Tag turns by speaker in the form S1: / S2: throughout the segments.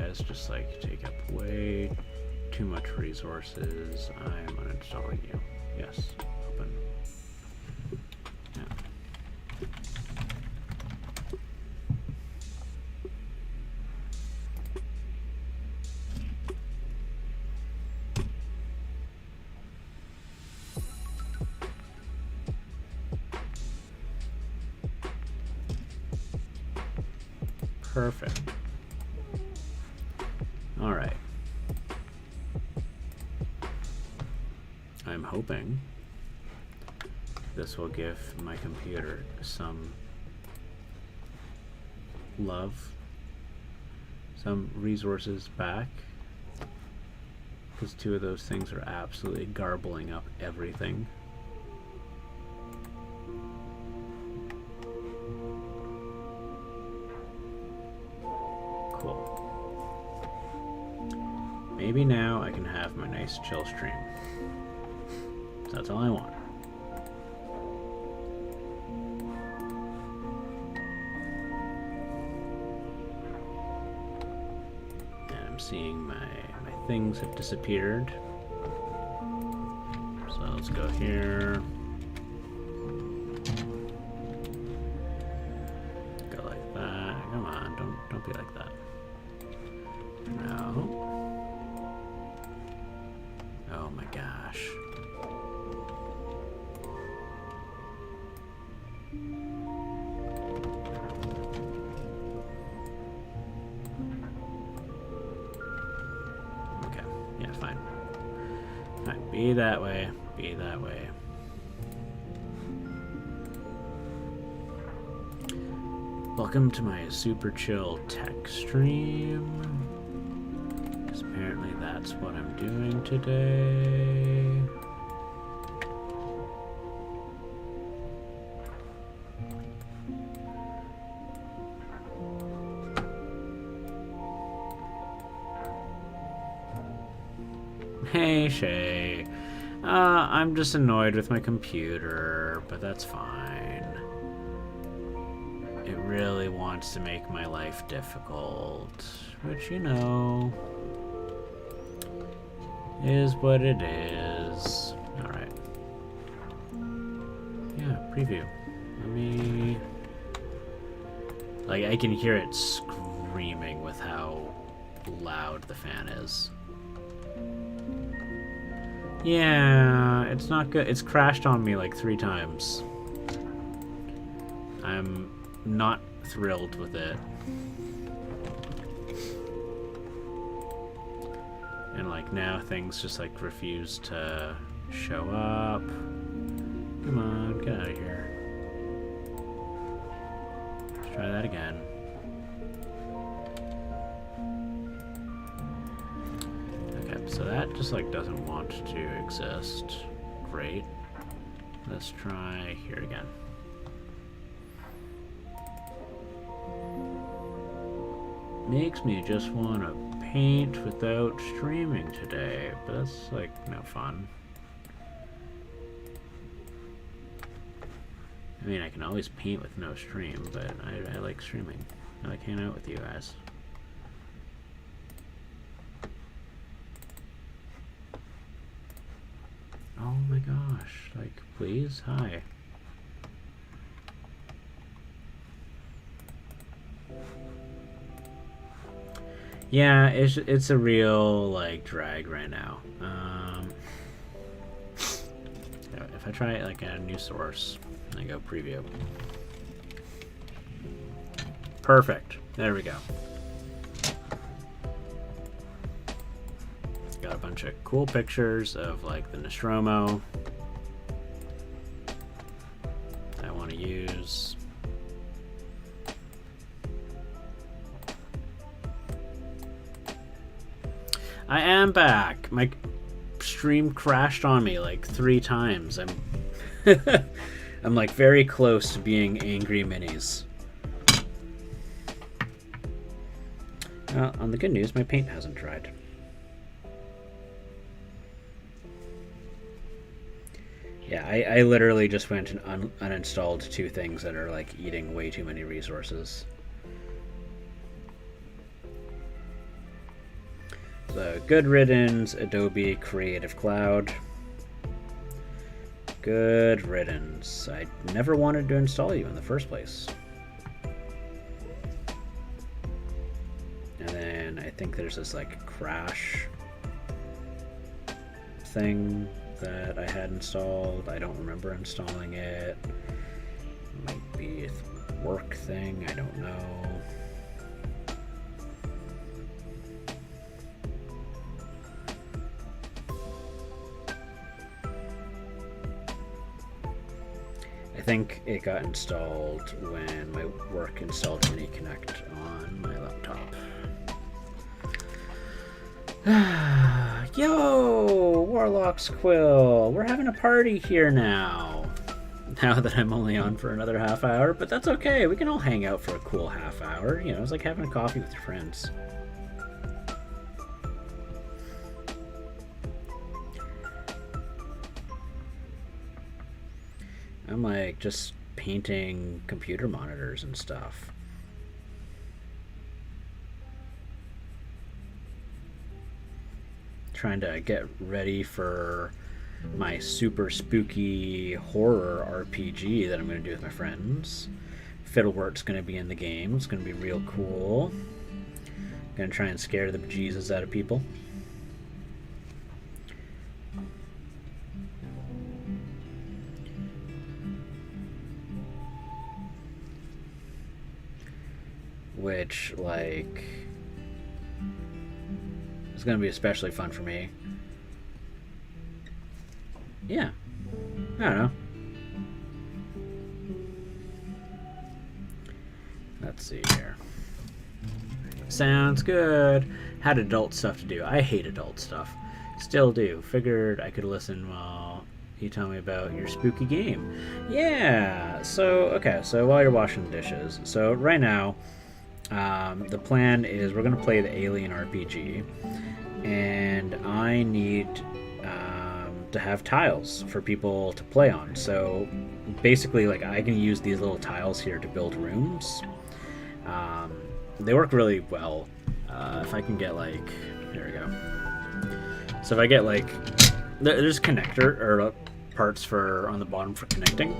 S1: guys just like take up way too much resources. I'm uninstalling you. Yes, open. Yeah. Perfect. All right. I'm hoping this will give my computer some love, some resources back, because 2 of those things are absolutely garbling up everything. Cool. Maybe now I can have my nice chill stream. That's all I want. And I'm seeing my things have disappeared. So let's go here. Go like that. Come on, don't be like that. No. Oh my gosh. Okay, yeah, fine. Fine, be that way, be that way. Welcome to my super chill tech stream. Because apparently that's what I'm doing today. Hey, Shay. I'm just annoyed with my computer, but that's fine. It really wants to make my life difficult, which, you know, is what it is. Alright. Yeah, preview. Let me... Like, I can hear it screaming with how loud the fan is. Yeah, it's not good. It's crashed on me like 3 times. I'm not thrilled with it. And like now things just like refuse to show up. Come on, get out of here. Let's try that again. Okay, so that just like doesn't want to exist. Great. Let's try here again. Makes me just want to paint without streaming today, but that's like no fun. I mean, I can always paint with no stream, but I like streaming. I like hanging out with you guys. Oh my gosh, like, please? Hi. Yeah, it's a real, like, drag right now. If I try, like, a new source, I go preview. Perfect. There we go. Got a bunch of cool pictures of, like, the Nostromo that I want to use. I am back. My stream crashed on me like 3 times. I'm I'm like very close to being angry minis. On the good news, my paint hasn't dried. Yeah, I literally just went and uninstalled 2 things that are like eating way too many resources. So, good riddance, Adobe Creative Cloud. Good riddance. I never wanted to install you in the first place. And then I think there's this like crash thing that I had installed. I don't remember installing it. Might be a work thing, I don't know. I think it got installed when my work installed MiniConnect on my laptop. Yo, Warlock's Quill, we're having a party here now. Now that I'm only on for another half hour, but that's okay. We can all hang out for a cool half hour. You know, it's like having a coffee with your friends. I'm like just painting computer monitors and stuff. Trying to get ready for my super spooky horror RPG that I'm going to do with my friends. Fiddlework's going to be in the game. It's going to be real cool. Going to try and scare the bejesus out of people. Which, like, is going to be especially fun for me. Yeah. I don't know. Let's see here. Sounds good. Had adult stuff to do. I hate adult stuff. Still do. Figured I could listen while you tell me about your spooky game. Yeah. So, okay. So while you're washing the dishes. So right now, the plan is we're going to play the Alien RPG. And I need to have tiles for people to play on. So basically, like, I can use these little tiles here to build rooms. They work really well. If I can get, like, there we go. So if I get, like, there's connector or parts for on the bottom for connecting,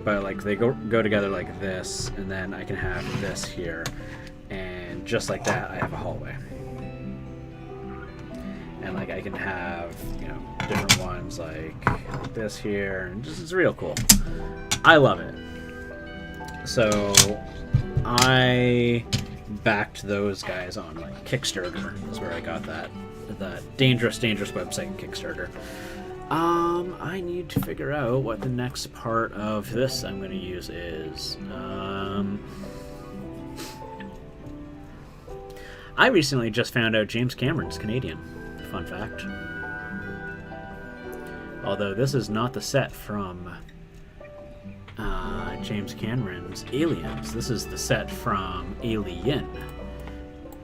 S1: but like they go together like this, and then I can have this here, and just like that I have a hallway. And like I can have, you know, different ones like this here, and just, it's real cool. I love it. So I backed those guys on like Kickstarter. Is where I got that dangerous website, Kickstarter. I need to figure out what the next part of this I'm going to use is. I recently just found out James Cameron's Canadian. Fun fact. Although this is not the set from James Cameron's Aliens. This is the set from Alien.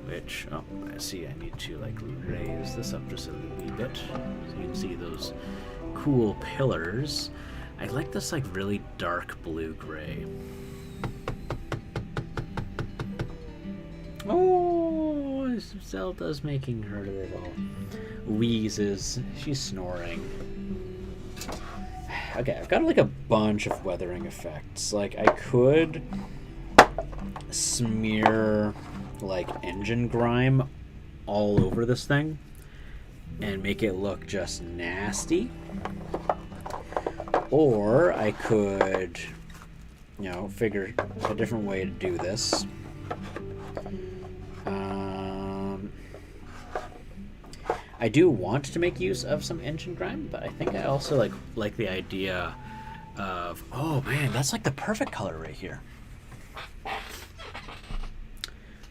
S1: Which, oh, I see I need to like raise this up just a wee bit so you can see those cool pillars. I like this like really dark blue-gray. Oh, Zelda's making her little wheezes. She's snoring. Okay, I've got like a bunch of weathering effects. Like I could smear like engine grime all over this thing and make it look just nasty, or I could, you know, figure a different way to do this. I do want to make use of some engine grime, but I think I also like the idea of, oh man, that's like the perfect color right here.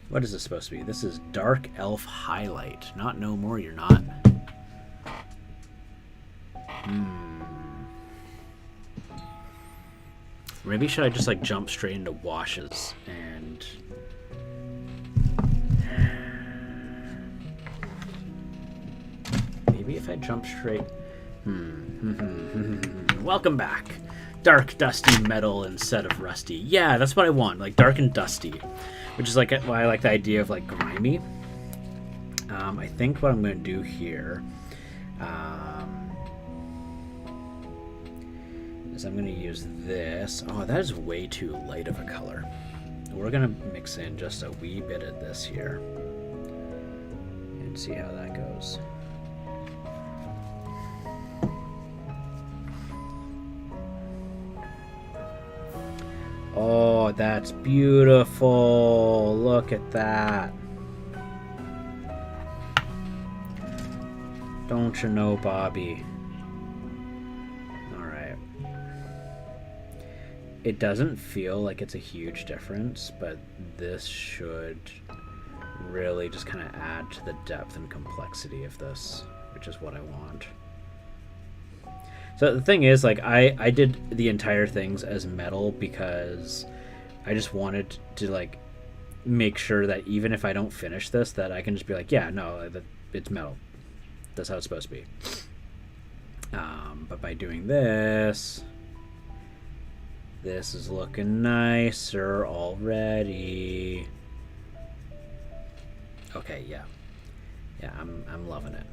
S1: What is this supposed to be? This is Dark Elf Highlight. Not No More You're Not. Maybe should I just like jump straight into washes and... Maybe if I jump straight... Welcome back. Dark, dusty metal instead of rusty. Yeah, that's what I want. Like dark and dusty. Which is like why I like the idea of like grimy. I think what I'm going to do here is I'm going to use this. Oh, that is way too light of a color. We're going to mix in just a wee bit of this here and see how that goes. Oh, that's beautiful. Look at that. Don't you know, Bobby? Alright. It doesn't feel like it's a huge difference, but this should really just kind of add to the depth and complexity of this, which is what I want. So the thing is, like, I did the entire things as metal because I just wanted to, like, make sure that even if I don't finish this, that I can just be like, yeah, no, it's metal. That's how it's supposed to be. But by doing this, this is looking nicer already. Okay, yeah. Yeah, I'm loving it.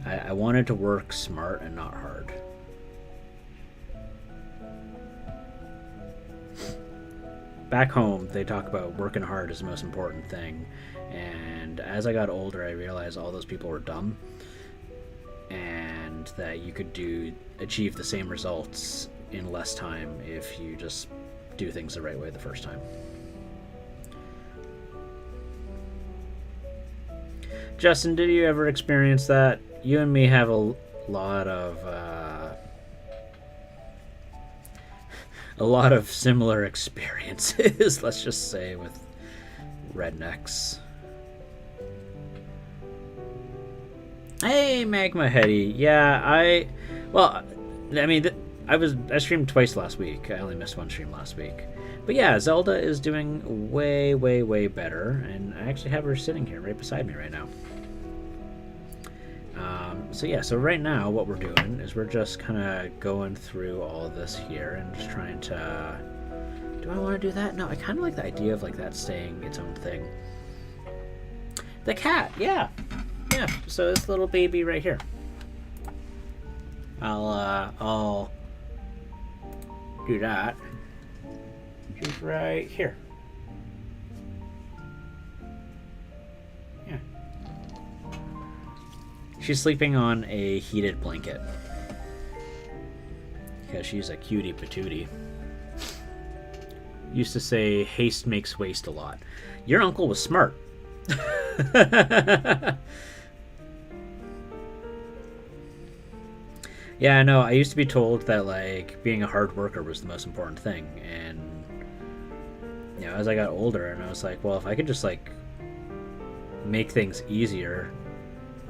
S1: I wanted to work smart and not hard. Back home, they talk about working hard is the most important thing. And as I got older, I realized all those people were dumb. And that you could achieve the same results in less time if you just do things the right way the first time. Justin, did you ever experience that? You and me have a lot of similar experiences, let's just say, with rednecks. Hey, Magma Heady. Yeah, I streamed twice last week. I only missed one stream last week. But yeah, Zelda is doing way, way, way better, and I actually have her sitting here right beside me right now. So right now what we're doing is we're just kind of going through all of this here and just trying to... Do I want to do that? No, I kind of like the idea of like that staying its own thing. The cat, yeah. Yeah, so this little baby right here. I'll do that. She's right here. Yeah. She's sleeping on a heated blanket. Because she's a cutie patootie. Used to say, haste makes waste a lot. Your uncle was smart. Yeah, I know. I used to be told that, like, being a hard worker was the most important thing. And, you know, as I got older, and I was like, well, if I could just, like, make things easier,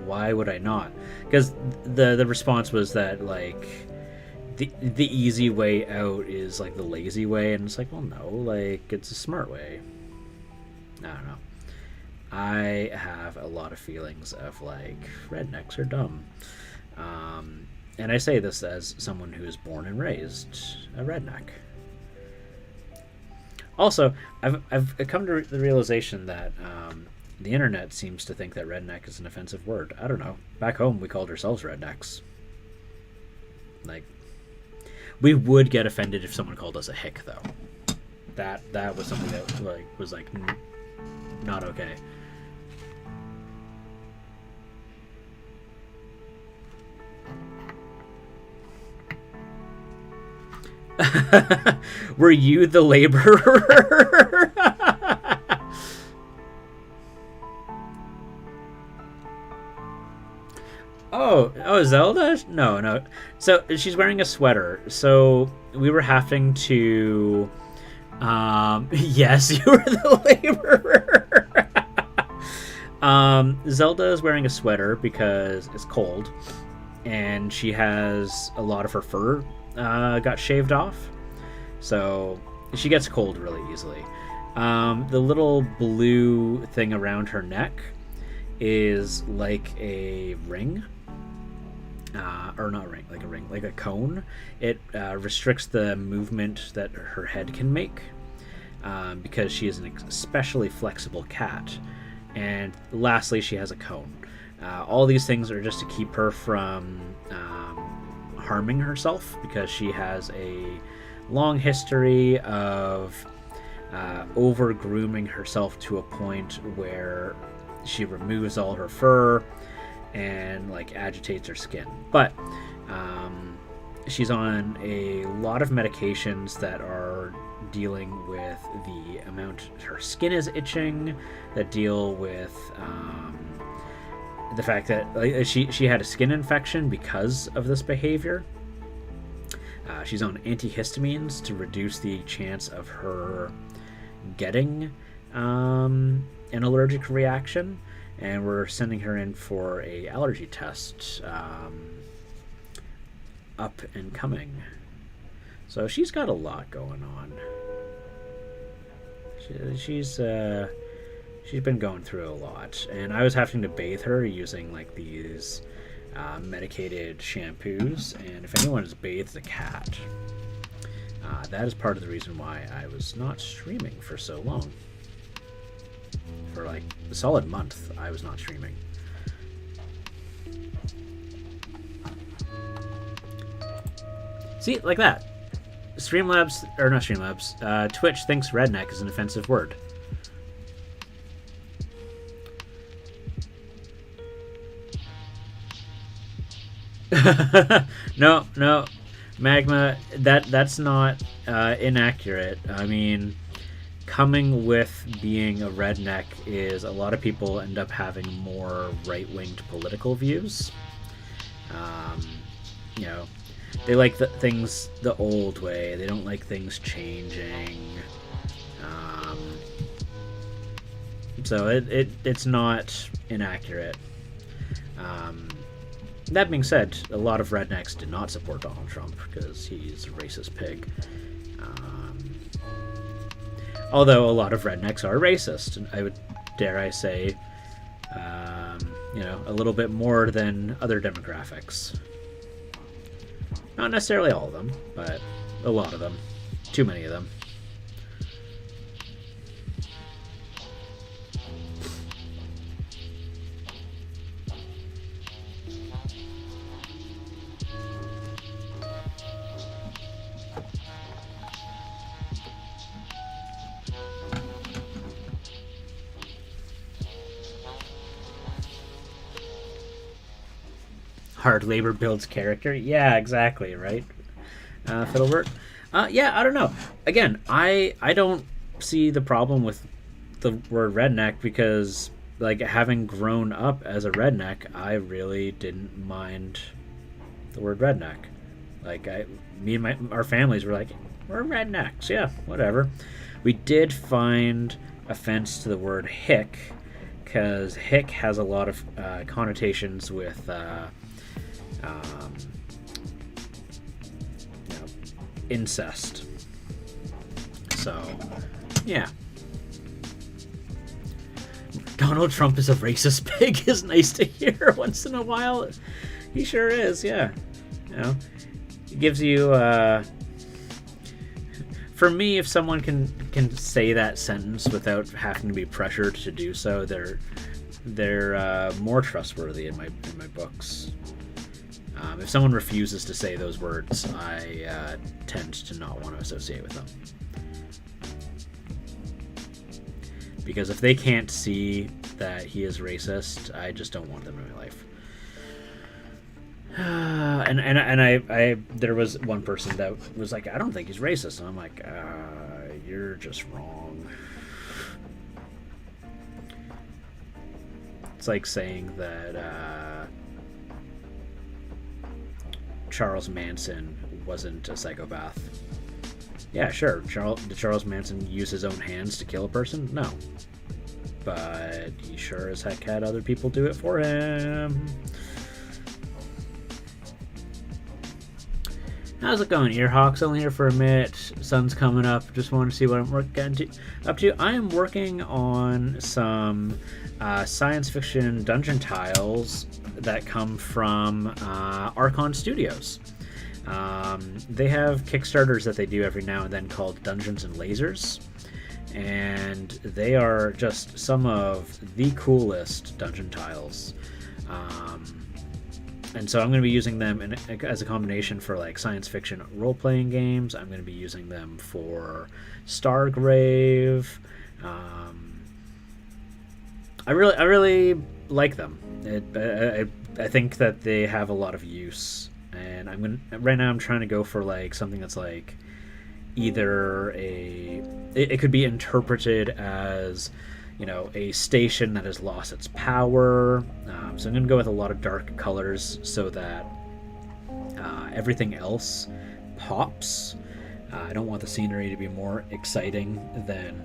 S1: why would I not? Because the response was that, like, the easy way out is, like, the lazy way. And it's like, well, no, like, it's a smart way. I don't know. I have a lot of feelings of, like, rednecks are dumb. And I say this as someone who is born and raised a redneck. Also, I've come to the realization that the internet seems to think that redneck is an offensive word. I don't know. Back home, we called ourselves rednecks. Like, we would get offended if someone called us a hick, though. That was something that was not okay. Were you the laborer? Oh, Zelda? No. So she's wearing a sweater. So we were having to. Yes, you were the laborer. Zelda is wearing a sweater because it's cold, and she has a lot of her fur got shaved off, so she gets cold really easily. The little blue thing around her neck is like a ring, or not a ring, like a cone. It restricts the movement that her head can make, because she is an especially flexible cat. And lastly, she has a cone. All these things are just to keep her from harming herself, because she has a long history of over grooming herself to a point where she removes all her fur and like agitates her skin. But she's on a lot of medications that are dealing with the amount her skin is itching, that deal with the fact that she had a skin infection because of this behavior. She's on antihistamines to reduce the chance of her getting an allergic reaction, and we're sending her in for a allergy test up and coming. So she's got a lot going on. She's been going through a lot, and I was having to bathe her using like these medicated shampoos. And if anyone has bathed a cat, that is part of the reason why I was not streaming for so long. For like a solid month, I was not streaming. See, like that. Streamlabs, or not Streamlabs, Twitch thinks redneck is an offensive word. No, Magma, that's not inaccurate. I mean, coming with being a redneck is a lot of people end up having more right-winged political views. You know, they like things the old way. They don't like things changing. So it's not inaccurate. That being said, a lot of rednecks did not support Donald Trump because he's a racist pig. Although a lot of rednecks are racist, and I would dare I say, a little bit more than other demographics. Not necessarily all of them, but a lot of them. Too many of them. Hard labor builds character. Yeah, exactly, right? Fiddlebert. Yeah, I don't know. Again, I don't see the problem with the word redneck because, like, having grown up as a redneck, I really didn't mind the word redneck. Like, me and our families were like, we're rednecks. Yeah, whatever. We did find offense to the word hick because hick has a lot of connotations with incest. So, yeah. Donald Trump is a racist pig is nice to hear once in a while. He sure is, yeah. It gives you, for me, if someone can say that sentence without having to be pressured to do so, they're more trustworthy in my books. If someone refuses to say those words, I tend to not want to associate with them. Because if they can't see that he is racist, I just don't want them in my life. And I there was one person that was like, I don't think he's racist. And I'm like, you're just wrong. It's like saying that Charles Manson wasn't a psychopath. Yeah, sure. Did Charles Manson use his own hands to kill a person? No. But he sure as heck had other people do it for him. How's it going, Earhawks? Only here for a minute. Sun's coming up. Just want to see what I'm getting up to. I am working on some science fiction dungeon tiles that come from Archon Studios. They have Kickstarters that they do every now and then called Dungeons and Lasers. and they are just some of the coolest dungeon tiles. And so I'm going to be using them as a combination for like science fiction role-playing games. I'm going to be using them for Stargrave. I really like them. I think that they have a lot of use, and right now I'm trying to go for like something that's like either it could be interpreted as, you know, a station that has lost its power. So I'm going to go with a lot of dark colors so that everything else pops. I don't want the scenery to be more exciting than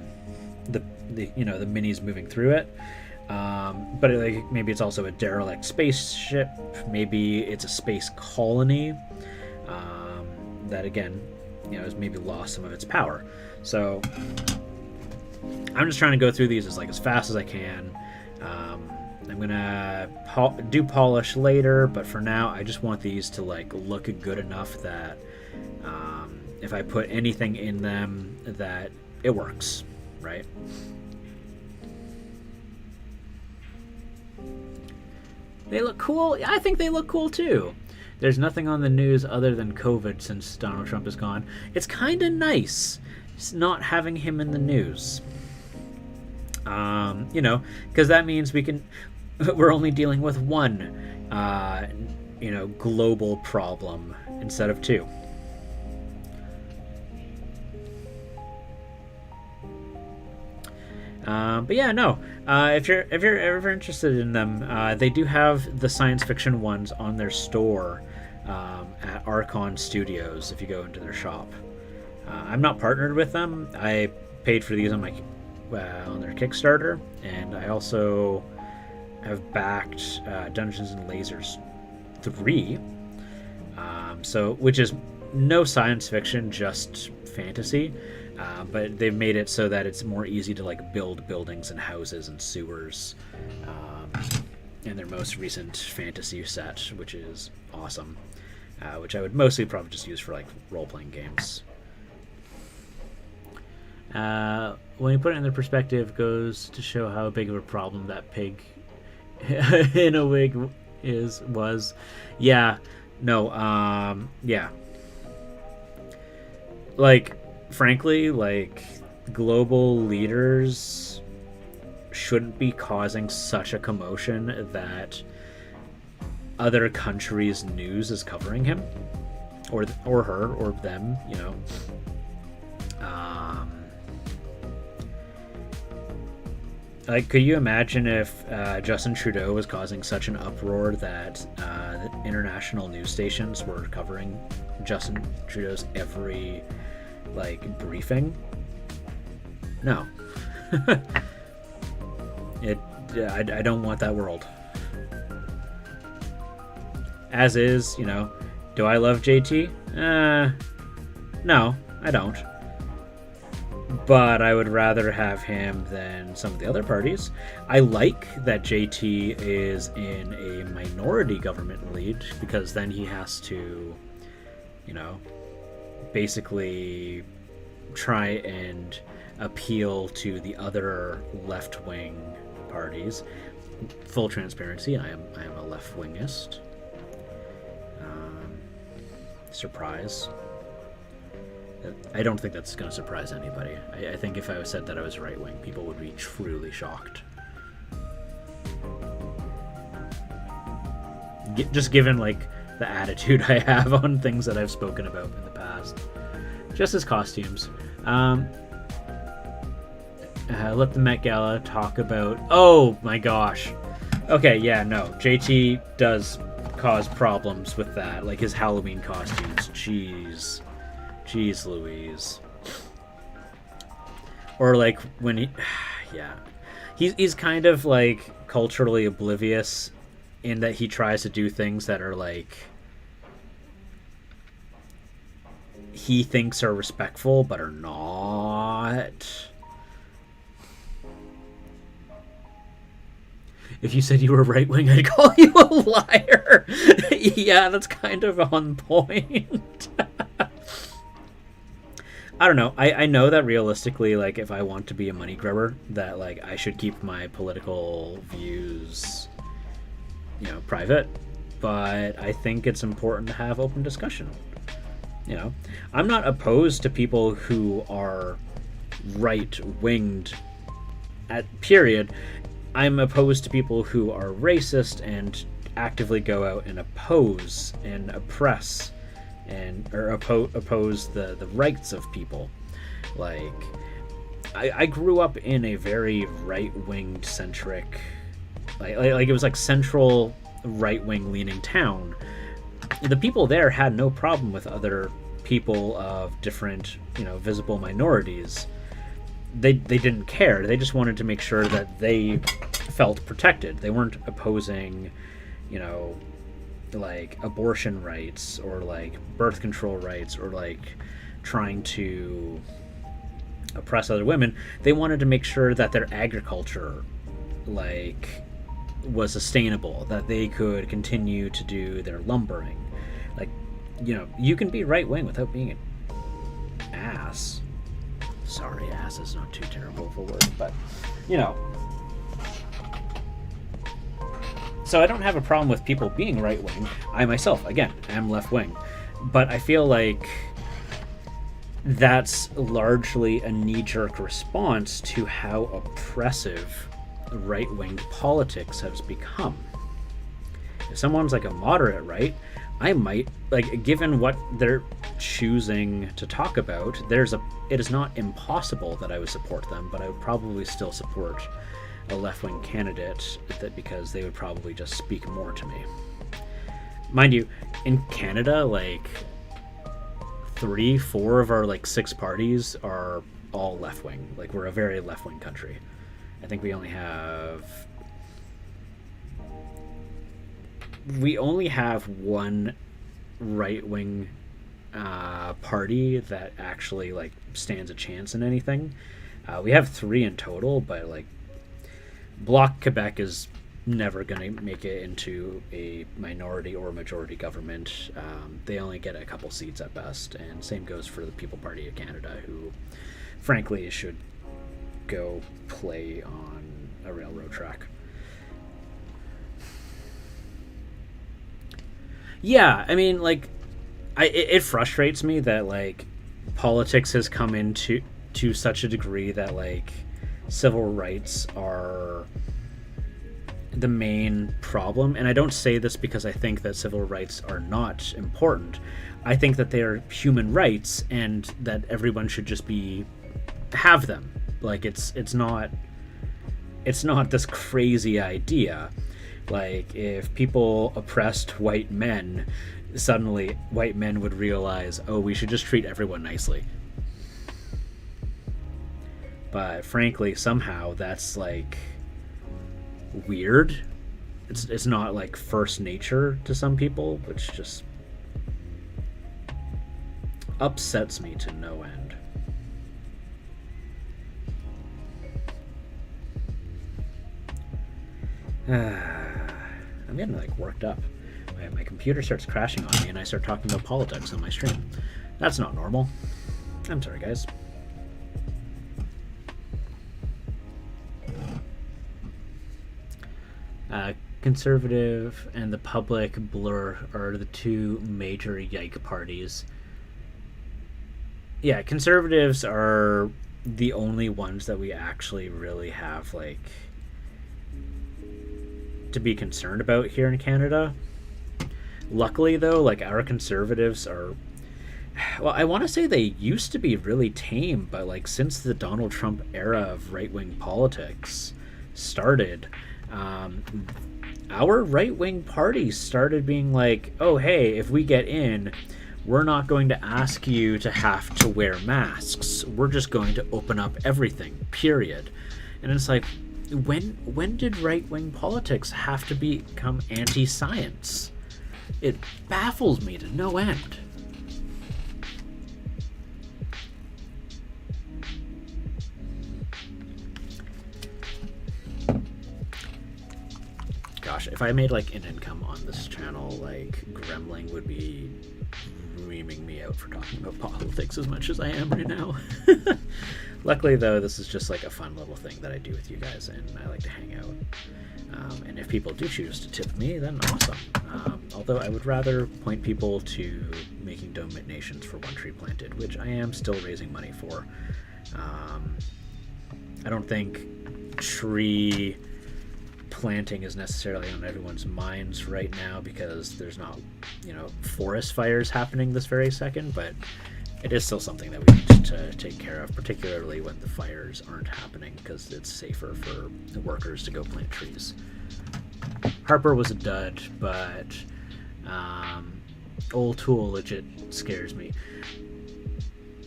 S1: the minis moving through it. But maybe it's also a derelict spaceship. Maybe it's a space colony that, again, has maybe lost some of its power. So I'm just trying to go through these as fast as I can. I'm gonna do polish later, but for now I just want these to look good enough that if I put anything in them, that it works, right? They look cool. I think they look cool too. There's nothing on the news other than COVID since Donald Trump is gone. It's kind of nice not having him in the news. Because that means we're only dealing with one, global problem instead of two. But yeah, no. If you're ever interested in them, they do have the science fiction ones on their store at Archon Studios. If you go into their shop, I'm not partnered with them. I paid for these on their Kickstarter, and I also have backed Dungeons and Lasers 3. Which is no science fiction, just fantasy. But they've made it so that it's more easy to build buildings and houses and sewers in their most recent fantasy set, which is awesome, which I would mostly probably just use for role-playing games. When you put it in the perspective, goes to show how big of a problem that pig in a wig was. Yeah, no, yeah. Frankly, global leaders shouldn't be causing such a commotion that other countries' news is covering him, or her, or them, could you imagine if Justin Trudeau was causing such an uproar that international news stations were covering Justin Trudeau's every briefing? No. I don't want that world. As is, do I love JT? No, I don't. But I would rather have him than some of the other parties. I like that JT is in a minority government lead, because then he has to, basically try and appeal to the other left-wing parties. Full transparency, I am a left-wingist. Surprise. I don't think that's going to surprise anybody. I think if I said that I was right-wing, people would be truly shocked. Just given the attitude I have on things that I've spoken about in the past. Just as costumes. Let the Met Gala talk about... Oh my gosh. Okay, yeah, no. JT does cause problems with that. His Halloween costumes. Jeez Louise. Or when he... Yeah. He's kind of culturally oblivious in that he tries to do things that are he thinks are respectful but are not. If you said you were right-wing, I'd call you a liar. Yeah, that's kind of on point. I don't know. I know that realistically, like, if I want to be a money grubber, that, like, I should keep my political views, private. But I think it's important to have open discussion. I'm not opposed to people who are right winged at period. I'm opposed to people who are racist and actively go out and oppose and oppress or oppose the rights of people. Like, I grew up in a very right-winged centric, like it was like central right-wing leaning town. The people there had no problem with other people of different, visible minorities. They didn't care. They just wanted to make sure that they felt protected. They weren't opposing, like abortion rights or like birth control rights or like trying to oppress other women. They wanted to make sure that their agriculture like was sustainable, that they could continue to do their lumbering. Like, you can be right wing without being an ass. Sorry, ass is not too terrible of a word, but so I don't have a problem with people being right wing. I myself, again, am left wing, but I feel like that's largely a knee-jerk response to how oppressive right-wing politics has become. If someone's like a moderate right, I might, like, given what they're choosing to talk about, it is not impossible that I would support them, but I would probably still support a left-wing candidate because they would probably just speak more to me. Mind you, in Canada, like 3-4 of our like 6 parties are all left-wing. Like, we're a very left-wing country. I think we only have one right-wing party that actually like stands a chance in anything. We have 3 in total, but like Bloc Quebec is never going to make it into a minority or majority government. They only get a couple seats at best, and same goes for the People Party of Canada, who frankly should go play on a railroad track. Yeah, I mean, like, it frustrates me that like politics has come into such a degree that like civil rights are the main problem. And I don't say this because I think that civil rights are not important. I think that they are human rights and that everyone should just have them. Like, it's not this crazy idea. Like, if people oppressed white men, suddenly white men would realize, oh, we should just treat everyone nicely. But frankly, somehow that's like weird. It's not like first nature to some people, which just upsets me to no end. I'm getting like worked up. My computer starts crashing on me and I start talking about politics on my stream. That's not normal. I'm sorry, guys. Conservative and the public blur are the 2 major yike parties. Yeah, conservatives are the only ones that we actually really have like to be concerned about here in Canada. Luckily though, like, our conservatives are, well, I want to say they used to be really tame, but like since the Donald Trump era of right-wing politics started, our right-wing parties started being like, oh hey, if we get in, we're not going to ask you to have to wear masks. We're just going to open up everything, period. And it's like, when did right-wing politics have to become anti-science? It baffles me to no end. Gosh, gosh, if I made like an income on this channel, like Gremling would be reaming me out for talking about politics as much as I am right now. Luckily, though, this is just like a fun little thing that I do with you guys, and I like to hang out. And if people do choose to tip me, then awesome. Although I would rather point people to making donations for One Tree Planted, which I am still raising money for. I don't think tree planting is necessarily on everyone's minds right now because there's not, forest fires happening this very second, but it is still something that we need to take care of, particularly when the fires aren't happening, because it's safer for the workers to go plant trees. Harper was a dud, but Old Tool legit scares me.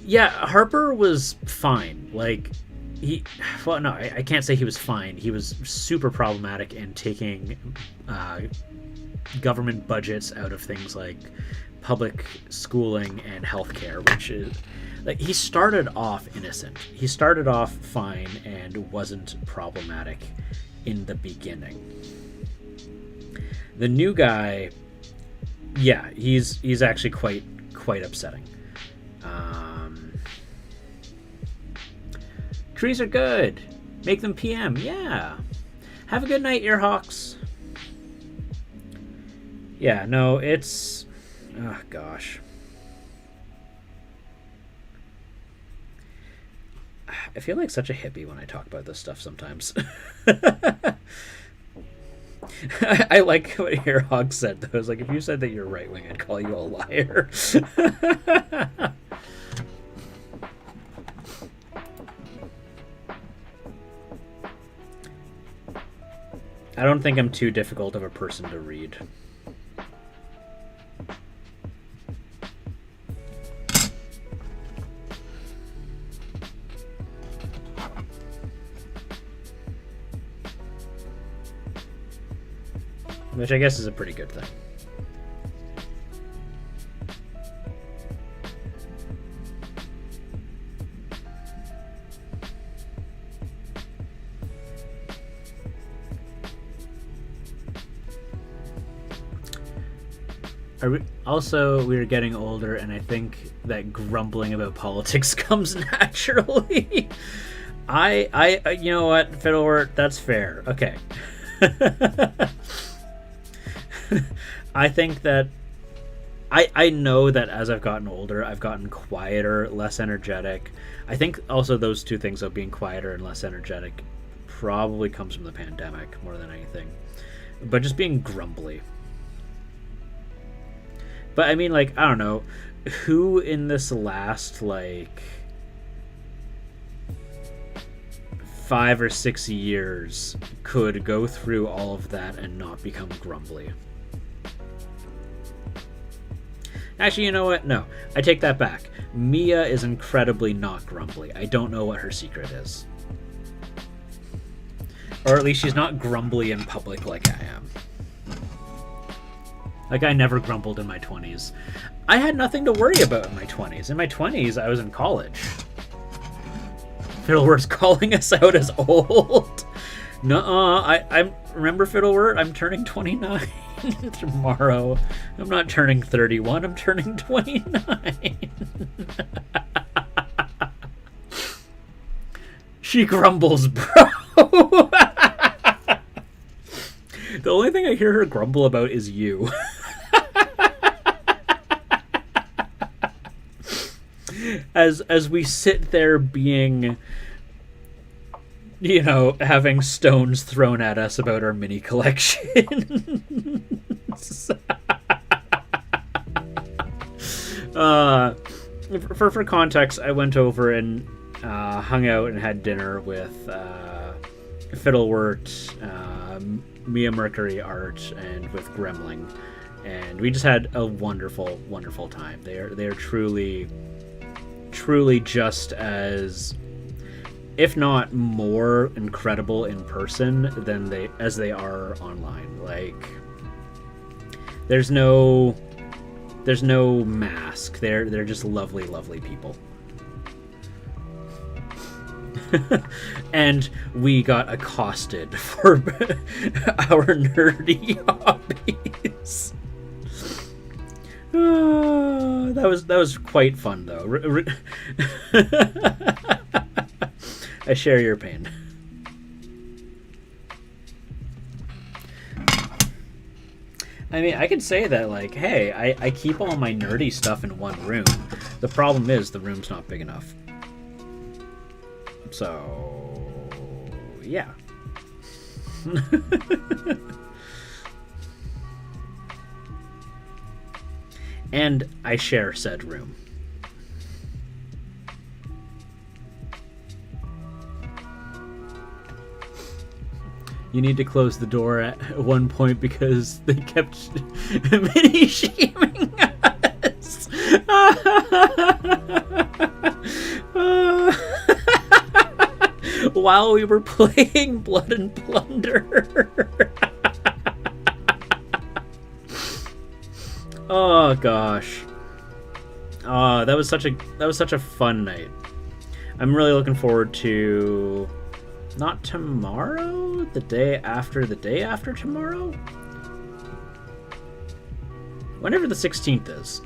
S1: Yeah, Harper was fine. Like, I can't say he was fine. He was super problematic in taking government budgets out of things like public schooling and healthcare, which is like, he started off innocent. He started off fine and wasn't problematic in the beginning. The new guy, yeah, he's actually quite upsetting. Trees are good. Make them PM. Yeah. Have a good night, Earhawks. Yeah, no, it's... Oh, gosh. I feel like such a hippie when I talk about this stuff sometimes. I like what Earhawk said, though. It's like, if you said that you're right-wing, I'd call you a liar. I don't think I'm too difficult of a person to read. Which I guess is a pretty good thing. We are getting older, and I think that grumbling about politics comes naturally. I you know what, Fiddlewort, that's fair. Okay. I think that I know that as I've gotten older, I've gotten quieter, less energetic. I think also those two things of being quieter and less energetic probably comes from the pandemic more than anything. But just being grumbly. But I mean, like, I don't know, who in this last, like, 5 or 6 years could go through all of that and not become grumbly? Actually, you know what? No, I take that back. Mia is incredibly not grumbly. I don't know what her secret is. Or at least she's not grumbly in public like I am. Like, I never grumbled in my 20s. I had nothing to worry about in my 20s. In my 20s, I was in college. Fiddleworth's calling us out as old. Nuh-uh. I remember, Fiddleworth, I'm turning 29 tomorrow. I'm not turning 31. I'm turning 29. She grumbles, bro. The only thing I hear her grumble about is you. As we sit there being, having stones thrown at us about our mini collections. For context, I went over and hung out and had dinner with Fiddlewort, Mia Mercury Art, and with Gremling, and we just had a wonderful, wonderful time. They are truly just as, if not more, incredible in person than they are online. Like, there's no mask. They're just lovely, lovely people. And we got accosted for our nerdy hobbies. That was quite fun, though. I share your pain. I mean, I could say that, like, hey, I keep all my nerdy stuff in one room. The problem is the room's not big enough. So, yeah. And I share said room. You need to close the door at one point because they kept mini shaming us. While we were playing Blood and Plunder. Oh gosh. Oh, that was such a fun night. I'm really looking forward to not tomorrow, the day after tomorrow? Whenever the 16th is.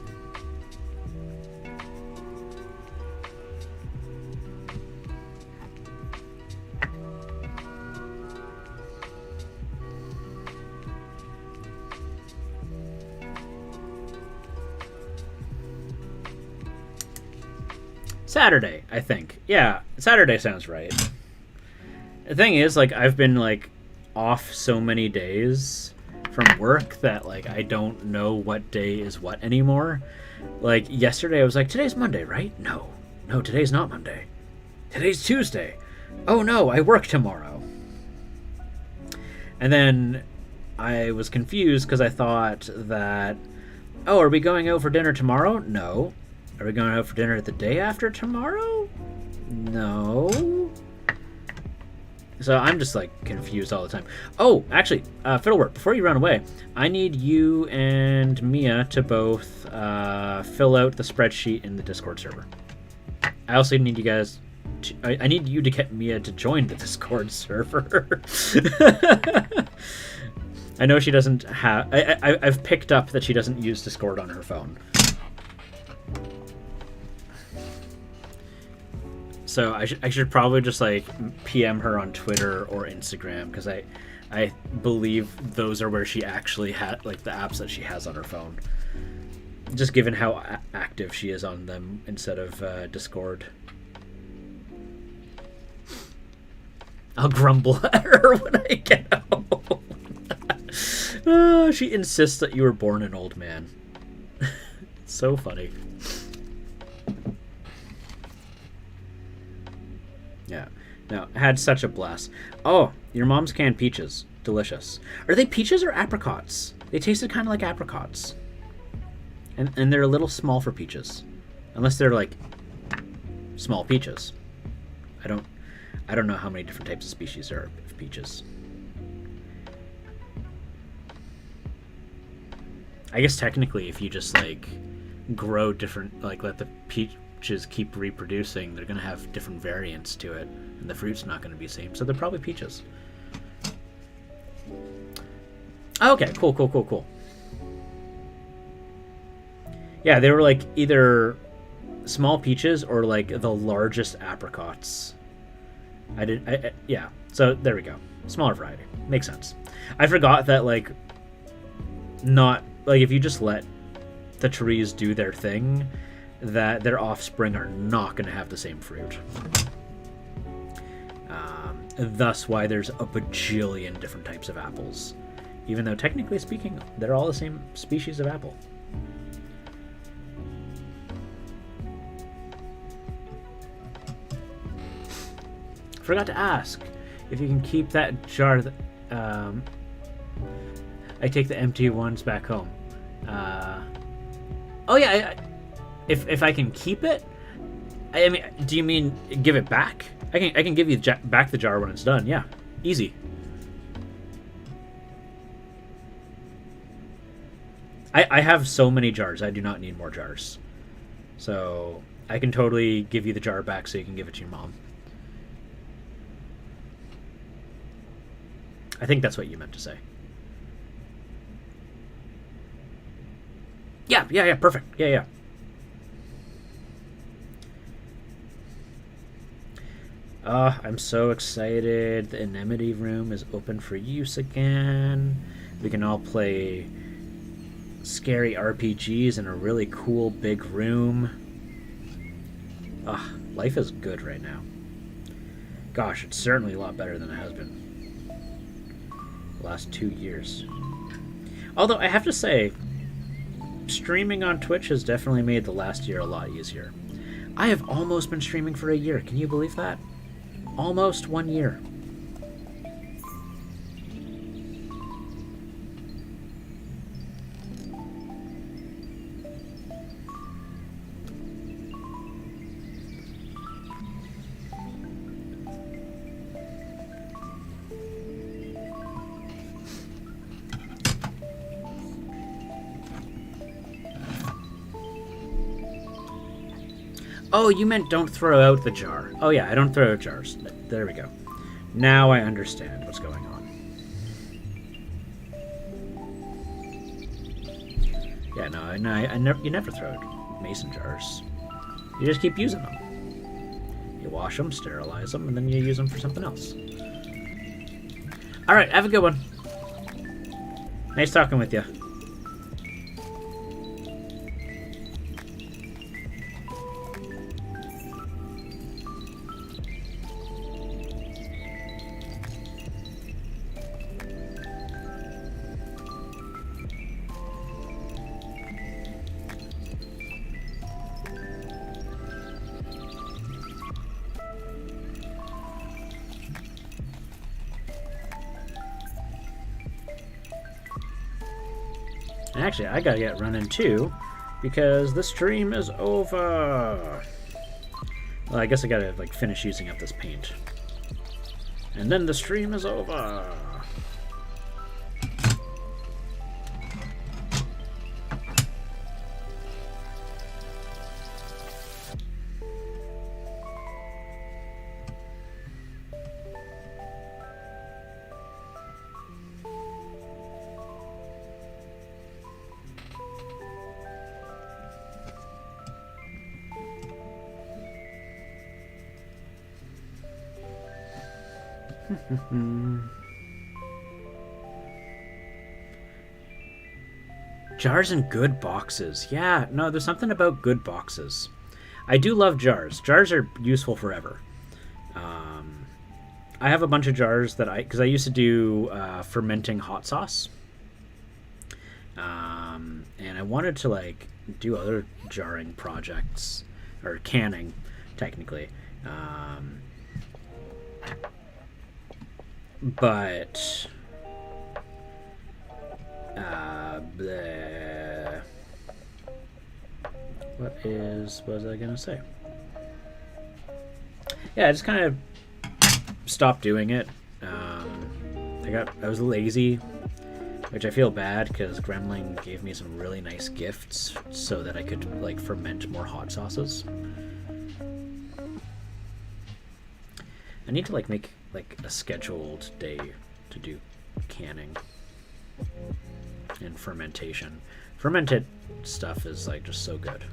S1: Saturday, I think. Yeah, Saturday sounds right. The thing is, like, I've been, like, off so many days from work that, like, I don't know what day is what anymore. Like, yesterday I was like, today's Monday, right? No, today's not Monday. Today's Tuesday. Oh no, I work tomorrow. And then I was confused because I thought that, oh, are we going out for dinner tomorrow? No. Are we going out for dinner the day after tomorrow? No. So I'm just, like, confused all the time. Oh, actually, Fiddlework, before you run away, I need you and Mia to both fill out the spreadsheet in the Discord server. I also need you guys... I need you to get Mia to join the Discord server. I know she doesn't have... I've picked up that she doesn't use Discord on her phone. So I should probably just, like, PM her on Twitter or Instagram, because I believe those are where she actually had, like, the apps that she has on her phone. Just given how active she is on them instead of Discord. I'll grumble at her when I get home. She insists that you were born an old man. It's so funny. Yeah. No, I had such a blast. Oh, your mom's canned peaches. Delicious. Are they peaches or apricots? They tasted kind of like apricots. And they're a little small for peaches. Unless they're, like, small peaches. I don't know how many different types of species there are of peaches. I guess technically if you just, like, grow different, like, let the peaches keep reproducing, they're going to have different variants to it, and the fruit's not going to be the same, so they're probably peaches. Okay, cool. Yeah, they were, like, either small peaches or, like, the largest apricots. Yeah, so there we go. Smaller variety. Makes sense. I forgot that, like, not, like, if you just let the trees do their thing, that their offspring are not going to have the same fruit. Thus why there's a bajillion different types of apples. Even though, technically speaking, they're all the same species of apple. Forgot to ask if you can keep that jar. I take the empty ones back home. Oh yeah, if I can keep it. I mean, do you mean give it back? I can give you back the jar when it's done. Yeah, easy. I have so many jars. I do not need more jars. So I can totally give you the jar back so you can give it to your mom. I think that's what you meant to say. Yeah, yeah, yeah, perfect. Yeah, yeah. I'm so excited. The Anemone room is open for use again. We can all play scary RPGs in a really cool big room. Life is good right now. Gosh, it's certainly a lot better than it has been the last 2 years. Although I have to say, streaming on Twitch has definitely made the last year a lot easier. I have almost been streaming for a year. Can you believe that? Almost 1 year. Oh, you meant don't throw out the jar. Oh yeah, I don't throw out jars. There we go. Now I understand what's going on. Yeah, no, you never throw out mason jars. You just keep using them. You wash them, sterilize them, and then you use them for something else. All right, have a good one. Nice talking with you. And actually, I gotta get running too, because the stream is over. Well, I guess I gotta like finish using up this paint, and then the stream is over. Jars in good boxes. Yeah, no, there's something about good boxes. I do love jars. Jars are useful forever. I have a bunch of jars that because I used to do fermenting hot sauce. And I wanted to like do other jarring projects, or canning, technically. But bleh. What was I gonna say? Yeah, I just kind of stopped doing it. I was lazy, which I feel bad because Gremlin gave me some really nice gifts so that I could like ferment more hot sauces. I need to like make like a scheduled day to do canning and fermentation. Fermented stuff is like just so good.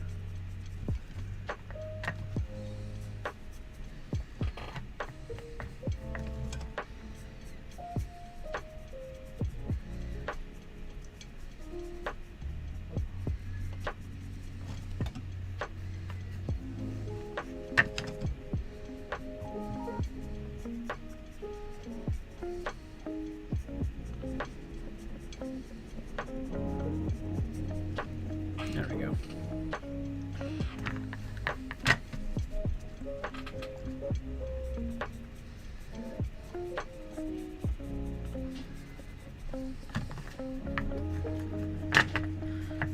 S1: There we go.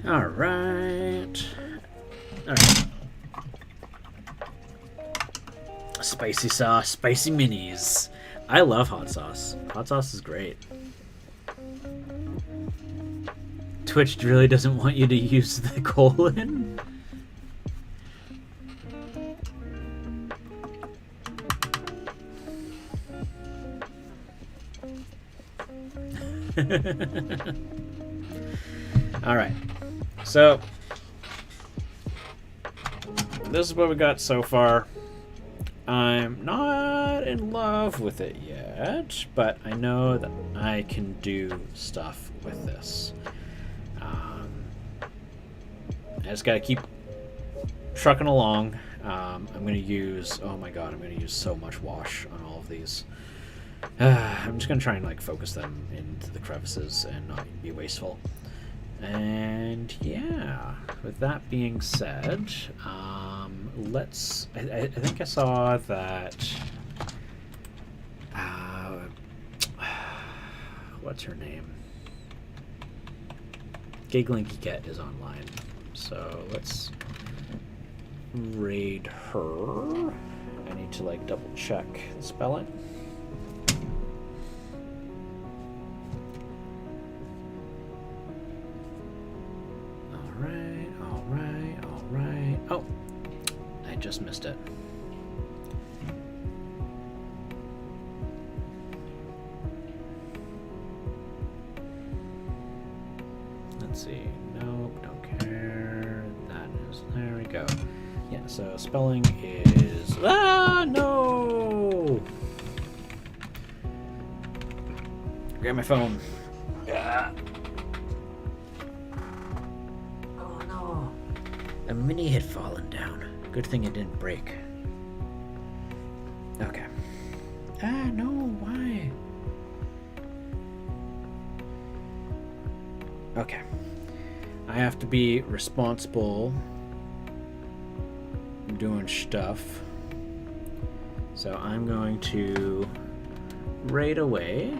S1: All right. Spicy sauce, spicy minis. I love hot sauce. Hot sauce is great. Twitch really doesn't want you to use the colon. All right. So this is what we got so far. I'm not in love with it yet, but I know that I can do stuff with this. I just gotta keep trucking along. I'm gonna use, oh my god, I'm gonna use so much wash on all of these. I'm just gonna try and like focus them into the crevices and not be wasteful. And yeah, with that being said, I think I saw that, what's her name? Giggling Geekette is online, so let's raid her. I need to like double check the spelling. Alright. Oh, I just missed it. Let's see. Nope, don't care. That is, there we go. Yeah, so spelling is, no! Grab my phone. Yeah. Oh no. A mini had fallen down. Good thing it didn't break. Okay. No, why? Okay. I have to be responsible doing stuff. So I'm going to raid away.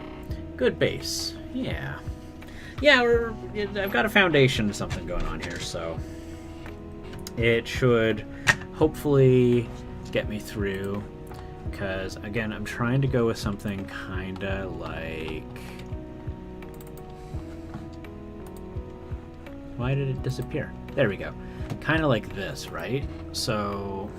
S1: Good base. Yeah. Yeah, I've got a foundation of something going on here, so it should hopefully get me through. Because, again, I'm trying to go with something kind of like... Why did it disappear? There we go. Kind of like this, right? So...